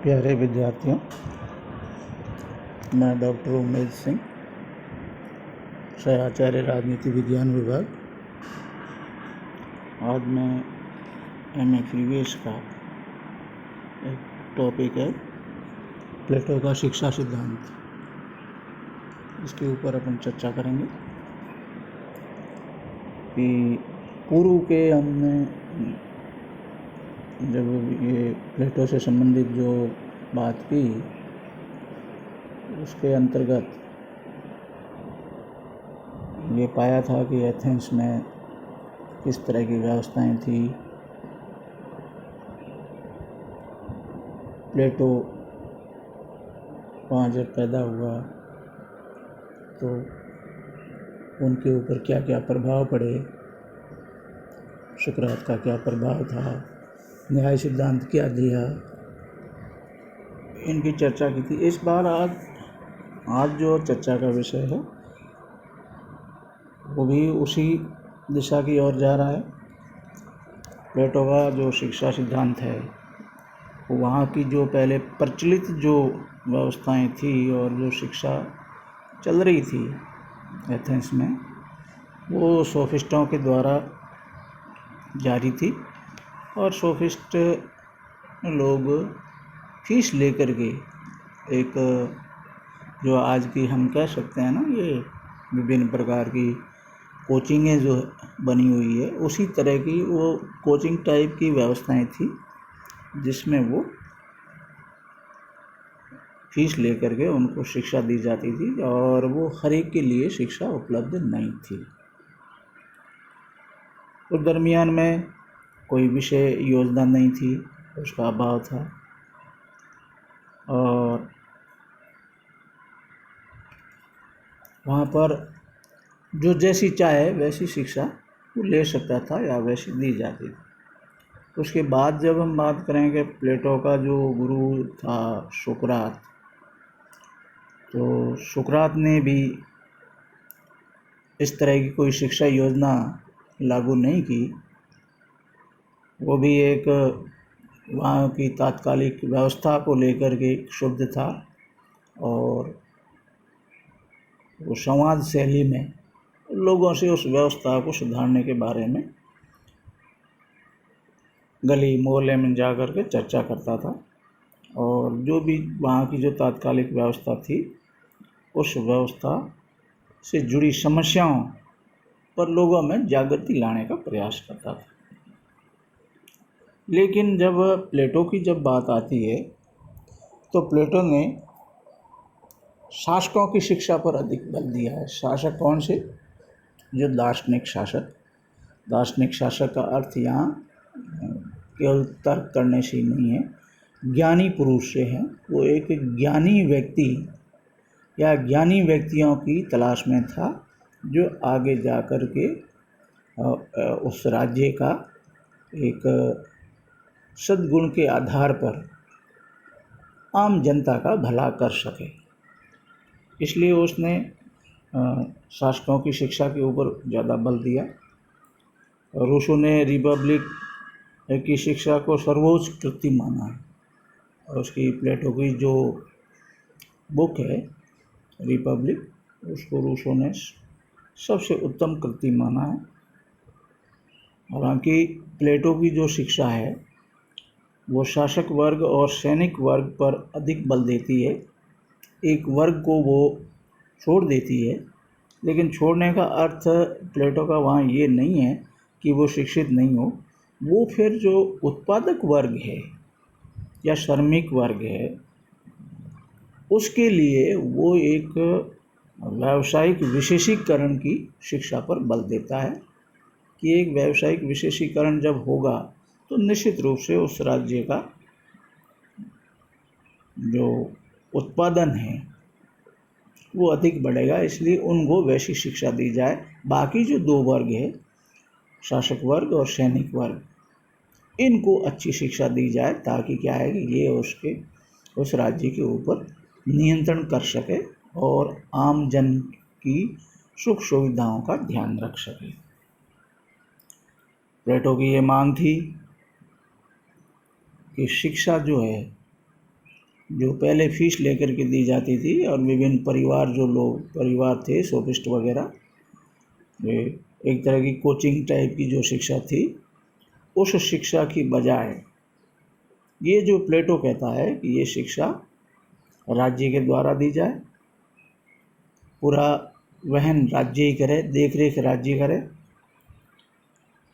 प्यारे विद्यार्थियों, मैं डॉक्टर उमेद सिंह, सहआचार्य राजनीति विज्ञान विभाग। आज मैं एमए प्रीवियस का एक टॉपिक है प्लेटो का शिक्षा सिद्धांत, इसके ऊपर अपन चर्चा करेंगे कि पूर्व के हमने जब ये प्लेटो से संबंधित जो बात की उसके अंतर्गत ये पाया था कि एथेंस में किस तरह की व्यवस्थाएं थी। प्लेटो वहाँ जब पैदा हुआ तो उनके ऊपर क्या क्या प्रभाव पड़े, सुकरात का क्या प्रभाव था, न्याय सिद्धांत क्या दिया, इनकी चर्चा की थी। इस बार आज जो चर्चा का विषय है वो भी उसी दिशा की ओर जा रहा है। प्लेटो का जो शिक्षा सिद्धांत है वहाँ की जो पहले प्रचलित जो व्यवस्थाएं थी और जो शिक्षा चल रही थी एथेंस में, वो सोफिस्टों के द्वारा जारी थी और सोफिस्ट लोग फीस लेकर के एक जो आज की हम कह सकते हैं ना, ये विभिन्न प्रकार की कोचिंगें जो बनी हुई है, उसी तरह की वो कोचिंग टाइप की व्यवस्थाएं थी जिसमें वो फीस लेकर के उनको शिक्षा दी जाती थी और वो हर एक के लिए शिक्षा उपलब्ध नहीं थी। उस दरमियान में कोई विषय योजना नहीं थी, उसका अभाव था और वहाँ पर जो जैसी चाहे वैसी शिक्षा वो ले सकता था या वैसी दी जाती थी। उसके बाद जब हम बात करेंगे प्लेटो का जो गुरु था सुकरात, तो सुकरात ने भी इस तरह की कोई शिक्षा योजना लागू नहीं की। वो भी एक वहाँ की तात्कालिक व्यवस्था को लेकर के शुद्ध था और वो संवाद शैली में लोगों से उस व्यवस्था को सुधारने के बारे में गली मोहल्ले में जा कर के चर्चा करता था और जो भी वहाँ की जो तात्कालिक व्यवस्था थी उस व्यवस्था से जुड़ी समस्याओं पर लोगों में जागृति लाने का प्रयास करता था। लेकिन जब प्लेटो की जब बात आती है तो प्लेटो ने शासकों की शिक्षा पर अधिक बल दिया है। शासक कौन से? जो दार्शनिक शासक। दार्शनिक शासक का अर्थ यहाँ केवल तर्क करने से ही नहीं है, ज्ञानी पुरुष से है। वो एक ज्ञानी व्यक्ति या ज्ञानी व्यक्तियों की तलाश में था जो आगे जा कर के उस राज्य का एक सद्गुण के आधार पर आम जनता का भला कर सके। इसलिए उसने शासकों की शिक्षा के ऊपर ज़्यादा बल दिया। रूसो ने रिपब्लिक की शिक्षा को सर्वोच्च कृति माना है और उसकी प्लेटो की जो बुक है रिपब्लिक, उसको रूसो ने सबसे उत्तम कृति माना है। हालांकि प्लेटो की जो शिक्षा है वो शासक वर्ग और सैनिक वर्ग पर अधिक बल देती है, एक वर्ग को वो छोड़ देती है। लेकिन छोड़ने का अर्थ प्लेटो का वहाँ ये नहीं है कि वो शिक्षित नहीं हो। वो फिर जो उत्पादक वर्ग है या श्रमिक वर्ग है उसके लिए वो एक व्यावसायिक विशेषीकरण की शिक्षा पर बल देता है कि एक व्यावसायिक विशेषीकरण जब होगा तो निश्चित रूप से उस राज्य का जो उत्पादन है वो अधिक बढ़ेगा, इसलिए उनको वैसी शिक्षा दी जाए। बाकी जो दो वर्ग है, शासक वर्ग और सैनिक वर्ग, इनको अच्छी शिक्षा दी जाए ताकि क्या है कि ये उस राज्य के ऊपर नियंत्रण कर सके और आम जन की सुख सुविधाओं का ध्यान रख सके। प्लेटो की ये मांग थी कि शिक्षा जो है, जो पहले फीस लेकर के दी जाती थी और विभिन्न परिवार थे सोफिस्ट वगैरह, वे एक तरह की कोचिंग टाइप की जो शिक्षा थी, उस शिक्षा की बजाय ये जो प्लेटो कहता है कि ये शिक्षा राज्य के द्वारा दी जाए, पूरा वहन राज्य ही करे, देख रेख राज्य करे,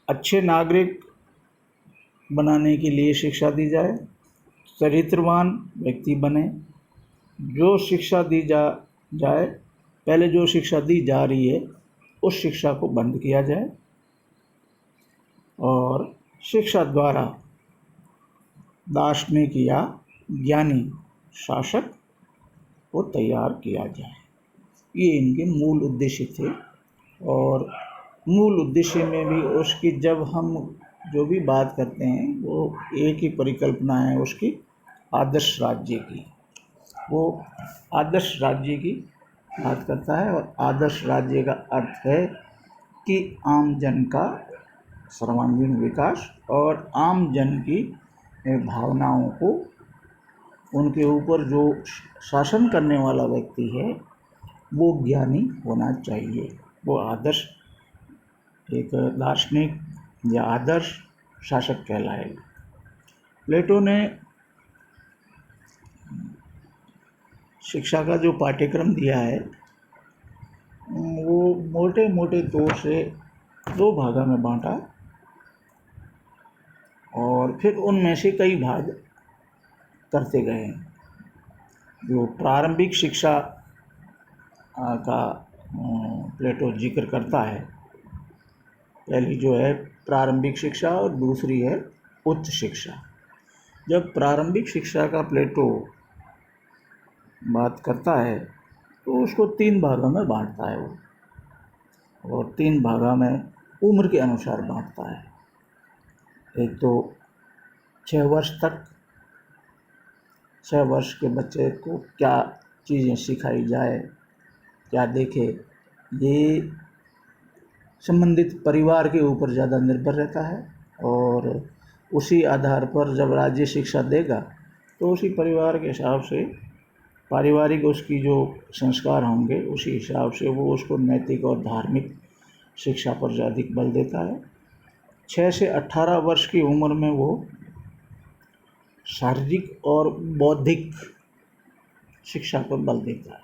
अच्छे नागरिक बनाने के लिए शिक्षा दी जाए, चरित्रवान व्यक्ति बने। जो शिक्षा दी जाए, पहले जो शिक्षा दी जा रही है उस शिक्षा को बंद किया जाए और शिक्षा द्वारा दार्शनिक या ज्ञानी शासक को तैयार किया जाए। ये इनके मूल उद्देश्य थे। और मूल उद्देश्य में भी उसकी जब हम जो भी बात करते हैं वो एक ही परिकल्पना है उसकी, आदर्श राज्य की। वो आदर्श राज्य की बात करता है और आदर्श राज्य का अर्थ है कि आम जन का सर्वांगीण विकास और आम जन की भावनाओं को, उनके ऊपर जो शासन करने वाला व्यक्ति है वो ज्ञानी होना चाहिए। वो आदर्श एक दार्शनिक या आदर्श शासक कहलाएगा। प्लेटो ने शिक्षा का जो पाठ्यक्रम दिया है वो मोटे मोटे तौर से 2 भागों में बांटा और फिर उनमें से कई भाग करते गए। जो प्रारंभिक शिक्षा का प्लेटो जिक्र करता है, पहली जो है प्रारंभिक शिक्षा और दूसरी है उच्च शिक्षा। जब प्रारंभिक शिक्षा का प्लेटो बात करता है तो उसको 3 भागों में बांटता है वो, और 3 भागों में उम्र के अनुसार बांटता है। एक तो 6 वर्ष तक, 6 वर्ष के बच्चे को क्या चीज़ें सिखाई जाए, क्या देखे, ये संबंधित परिवार के ऊपर ज़्यादा निर्भर रहता है। और उसी आधार पर जब राज्य शिक्षा देगा तो उसी परिवार के हिसाब से पारिवारिक उसकी जो संस्कार होंगे उसी हिसाब से वो उसको नैतिक और धार्मिक शिक्षा पर अधिक बल देता है। 6 से 18 वर्ष की उम्र में वो शारीरिक और बौद्धिक शिक्षा पर बल देता है,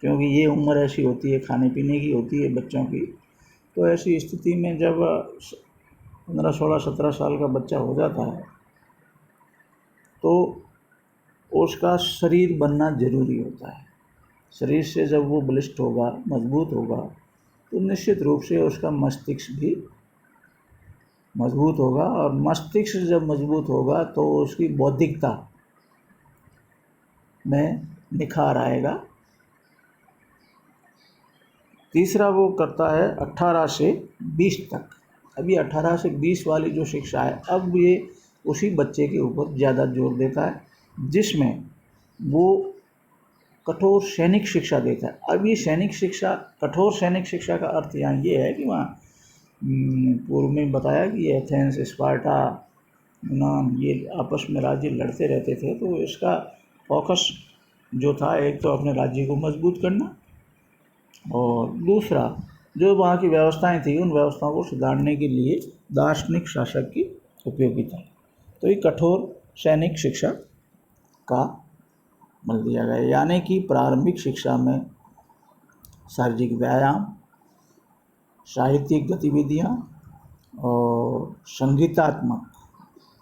क्योंकि ये उम्र ऐसी होती है, खाने पीने की होती है बच्चों की। तो ऐसी स्थिति में जब 15, 16, 17 साल का बच्चा हो जाता है तो उसका शरीर बनना जरूरी होता है। शरीर से जब वो बलिष्ठ होगा, मजबूत होगा, तो निश्चित रूप से उसका मस्तिष्क भी मजबूत होगा, और मस्तिष्क जब मजबूत होगा तो उसकी बौद्धिकता में निखार आएगा। तीसरा वो करता है 18 से 20 तक। अभी 18 से 20 वाली जो शिक्षा है, अब ये उसी बच्चे के ऊपर ज़्यादा जोर देता है, जिसमें वो कठोर सैनिक शिक्षा देता है। अब ये सैनिक शिक्षा, कठोर सैनिक शिक्षा का अर्थ यहाँ ये है कि वहाँ पूर्व में बताया कि एथेंस, स्पार्टा, यूनान, ये आपस में राज्य लड़ते रहते थे, तो इसका फोकस जो था, एक तो अपने राज्य को मजबूत करना और दूसरा जो वहाँ की व्यवस्थाएं थी उन व्यवस्थाओं को सुधारने के लिए दार्शनिक शासक की उपयोगिता। तो ये कठोर सैनिक शिक्षा का बल दिया गया। यानी कि प्रारंभिक शिक्षा में शारीरिक व्यायाम, साहित्यिक गतिविधियाँ और संगीतात्मक।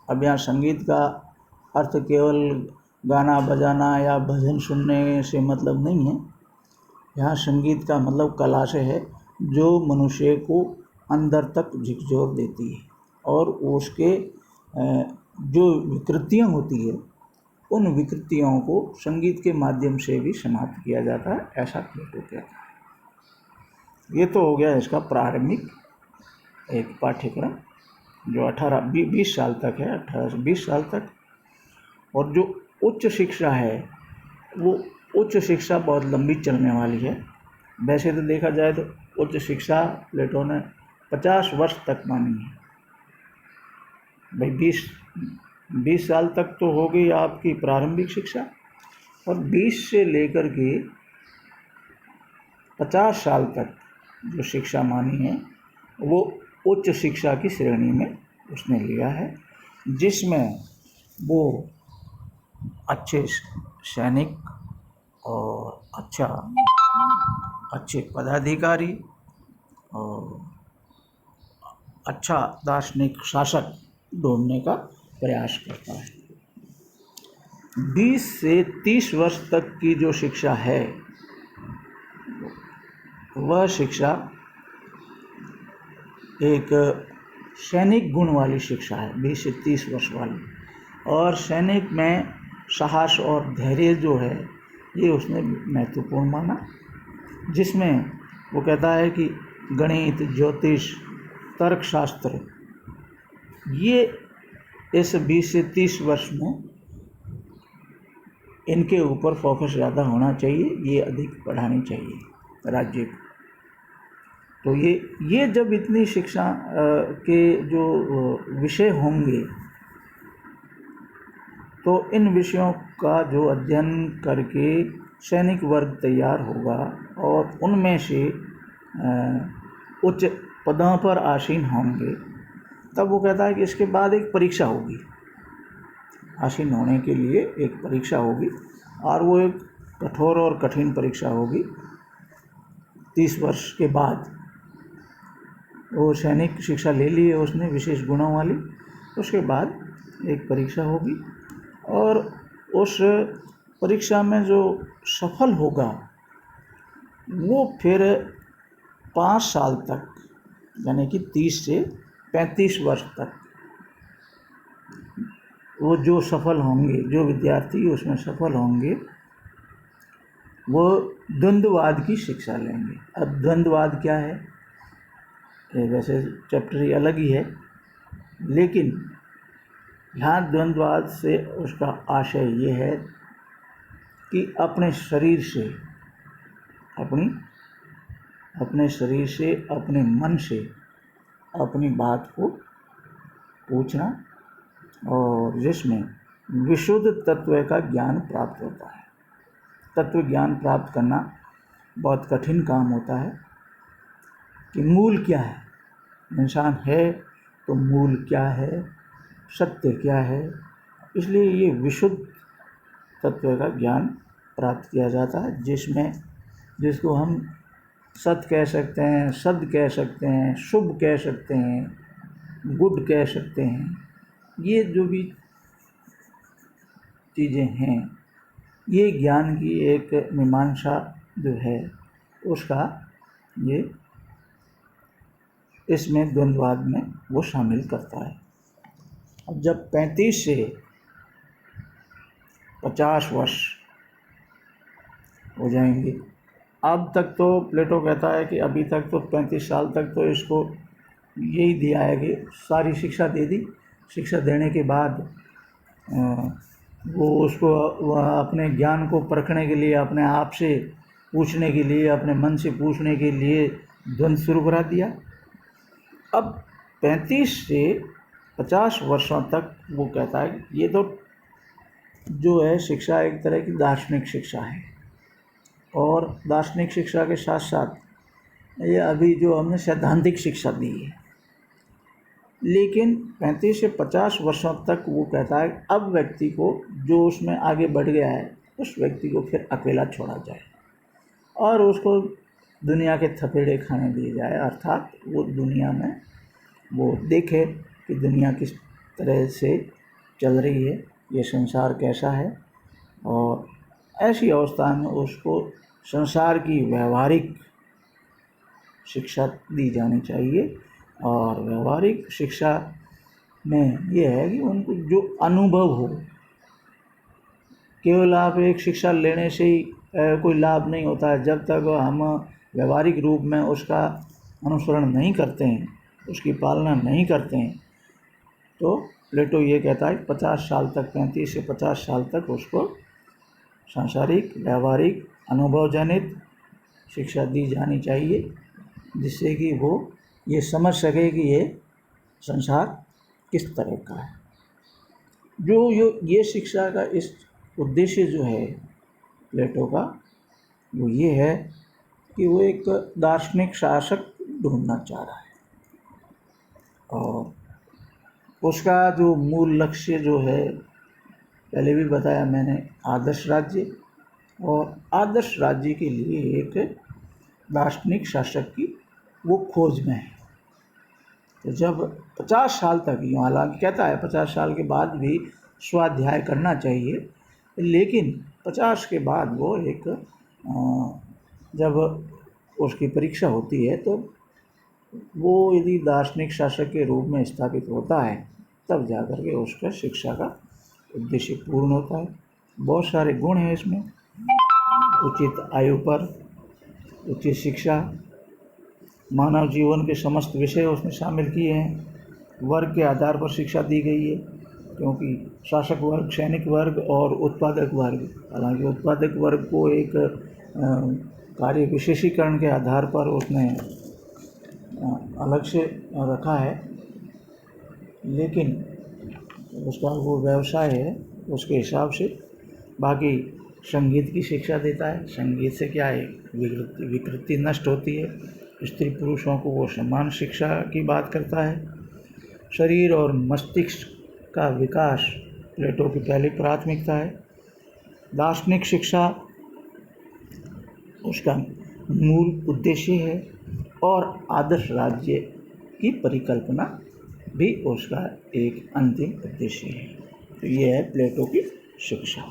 अब यहाँ संगीत का अर्थ केवल गाना बजाना या भजन सुनने से मतलब नहीं है। यहाँ संगीत का मतलब कला से है, जो मनुष्य को अंदर तक झकझोर देती है और उसके जो विकृतियाँ होती है उन विकृतियों को संगीत के माध्यम से भी समाप्त किया जाता है, ऐसा प्लेटो कहता है। ये तो हो गया इसका प्रारंभिक एक पाठ्यक्रम जो 18-20 साल तक है, 18 से 20 साल तक। और जो उच्च शिक्षा है वो उच्च शिक्षा बहुत लंबी चलने वाली है। वैसे तो देखा जाए तो उच्च शिक्षा प्लेटो ने 50 वर्ष तक मानी है। भाई 20 साल तक तो हो गई आपकी प्रारंभिक शिक्षा, और 20 से लेकर के 50 साल तक जो शिक्षा मानी है वो उच्च शिक्षा की श्रेणी में उसने लिया है, जिसमें वो अच्छे सैनिक और अच्छे पदाधिकारी और अच्छा दार्शनिक शासक ढूंढने का प्रयास करता है। 20 से 30 वर्ष तक की जो शिक्षा है वह शिक्षा एक सैनिक गुण वाली शिक्षा है, 20 से 30 वर्ष वाली। और सैनिक में साहस और धैर्य जो है ये उसने महत्वपूर्ण माना, जिसमें वो कहता है कि गणित, ज्योतिष, तर्कशास्त्र ये इस 20 से 30 वर्ष में इनके ऊपर फोकस ज़्यादा होना चाहिए, ये अधिक पढ़ानी चाहिए राज्य को। तो ये जब इतनी शिक्षा के जो विषय होंगे तो इन विषयों का जो अध्ययन करके सैनिक वर्ग तैयार होगा और उनमें से उच्च पदों पर आसीन होंगे, तब वो कहता है कि इसके बाद एक परीक्षा होगी। आसीन होने के लिए एक परीक्षा होगी और वो एक कठोर और कठिन परीक्षा होगी। 30 वर्ष के बाद वो सैनिक शिक्षा ले ली है उसने विशेष गुणों वाली, उसके बाद एक परीक्षा होगी और उस परीक्षा में जो सफल होगा वो फिर 5 साल तक, यानी कि 30 से 35 वर्ष तक वो जो सफल होंगे, जो विद्यार्थी उसमें सफल होंगे, वो द्वंद्ववाद की शिक्षा लेंगे। अब द्वंद्ववाद क्या है, वैसे चैप्टर ये अलग ही है, लेकिन यहाँ द्वंद्ववाद से उसका आशय ये है कि अपने शरीर से अपने मन से अपनी बात को पूछना और जिसमें विशुद्ध तत्व का ज्ञान प्राप्त होता है। तत्व ज्ञान प्राप्त करना बहुत कठिन काम होता है कि मूल क्या है, इंसान है तो मूल क्या है, सत्य क्या है। इसलिए ये विशुद्ध तत्व का ज्ञान प्राप्त किया जाता है, जिसको हम सत्य कह सकते हैं, सद कह सकते हैं, शुभ कह सकते हैं, गुड कह सकते हैं। ये जो भी चीज़ें हैं, ये ज्ञान की एक मीमांसा जो है उसका ये इसमें द्वंद्ववाद में वो शामिल करता है। अब जब 35 से 50 वर्ष हो जाएंगे, अब तक तो प्लेटो कहता है कि अभी तक तो 35 साल तक तो इसको यही दिया है कि सारी शिक्षा दे दी। शिक्षा देने के बाद वो उसको वह अपने ज्ञान को परखने के लिए, अपने आप से पूछने के लिए, अपने मन से पूछने के लिए द्वंद्व शुरू करा दिया। अब 35 से 50 वर्षों तक वो कहता है ये तो जो है शिक्षा एक तरह की दार्शनिक शिक्षा है, और दार्शनिक शिक्षा के साथ साथ ये अभी जो हमने सैद्धांतिक शिक्षा दी है। लेकिन 35 से 50 वर्षों तक वो कहता है अब व्यक्ति को जो उसमें आगे बढ़ गया है उस व्यक्ति को फिर अकेला छोड़ा जाए और उसको दुनिया के थपेड़े खाने दिए जाए, अर्थात वो दुनिया में वो देखे कि दुनिया किस तरह से चल रही है, ये संसार कैसा है, और ऐसी अवस्था में उसको संसार की व्यवहारिक शिक्षा दी जानी चाहिए। और व्यवहारिक शिक्षा में ये है कि उनको जो अनुभव हो, केवल आप एक शिक्षा लेने से ही कोई लाभ नहीं होता है। जब तक हम व्यवहारिक रूप में उसका अनुसरण नहीं करते हैं, उसकी पालना नहीं करते हैं, तो प्लेटो ये कहता है 50 साल तक, 35 से 50 साल तक उसको सांसारिक, व्यावहारिक, अनुभवजनित शिक्षा दी जानी चाहिए, जिससे कि वो ये समझ सके कि ये संसार किस तरह का है। ये शिक्षा का इस उद्देश्य जो है प्लेटो का, वो ये है कि वो एक दार्शनिक शासक ढूंढना चाह रहा है, और उसका जो मूल लक्ष्य जो है, पहले भी बताया मैंने, आदर्श राज्य, और आदर्श राज्य के लिए एक दार्शनिक शासक की वो खोज में है। तो जब 50 साल तक, यूँ हालांकि कहता है 50 साल के बाद भी स्वाध्याय करना चाहिए, लेकिन 50 के बाद वो एक जब उसकी परीक्षा होती है तो वो यदि दार्शनिक शासक के रूप में स्थापित होता है, तब जाकर के उसका शिक्षा का उद्देश्य पूर्ण होता है। बहुत सारे गुण हैं इसमें। उचित आयु पर उचित शिक्षा, मानव जीवन के समस्त विषय उसमें शामिल किए हैं। वर्ग के आधार पर शिक्षा दी गई है, क्योंकि शासक वर्ग, सैनिक वर्ग और उत्पादक वर्ग, हालांकि उत्पादक वर्ग को एक कार्य विशेषीकरण के आधार पर उसने अलग से रखा है, लेकिन उसका वो व्यवसाय है उसके हिसाब से। बाकी संगीत की शिक्षा देता है। संगीत से क्या है, विकृति नष्ट होती है। स्त्री पुरुषों को वो समान शिक्षा की बात करता है। शरीर और मस्तिष्क का विकास प्लेटो की पहली प्राथमिकता है। दार्शनिक शिक्षा उसका मूल उद्देश्य है, और आदर्श राज्य की परिकल्पना भी उसका एक अंतिम उद्देश्य है। तो ये है प्लेटो की शिक्षा।